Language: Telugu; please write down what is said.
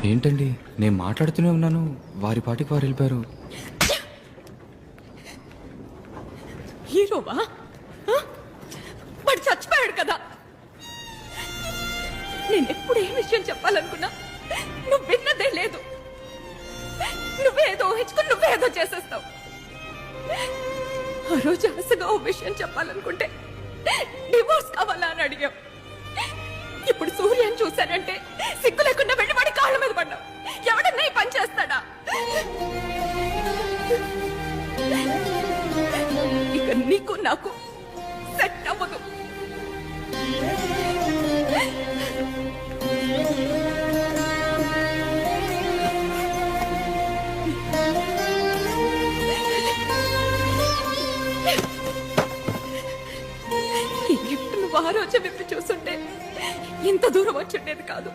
ఏంటండి, నేను మాట్లాడుతూనే ఉన్నాను, వారి పాటికి వారు వెళ్ళిపోయారు. హీరోవా? వాడు చచ్చిపోయాడు కదా. నేను ఎప్పుడు ఏ విషయం చెప్పాలనుకున్నా నువ్వు విన్నదే లేదు. నువ్వేదో ఊహించుకుని నువ్వేదో చేసేస్తావు. ఆ రోజు ఆశగా ఓ విషయం చెప్పాలనుకుంటే డివోర్స్ కావాలా అని అడిగావు. ఇప్పుడు సూర్యని చూశానంటే సిగ్గు లేకుండా వెళ్ళి వాడి కాళ్ళ మీద పడ్డావు. ఎవడన్నా ఈ పని చేస్తాడా? ఇక నీకు నాకు సెట్ అవ్వదు. ఈ గిఫ్ట్ నువ్వు ఆ రోజే విప్పి చూస్తుంటే ఇంత దూరం వచ్చి ఉండేది కాదు.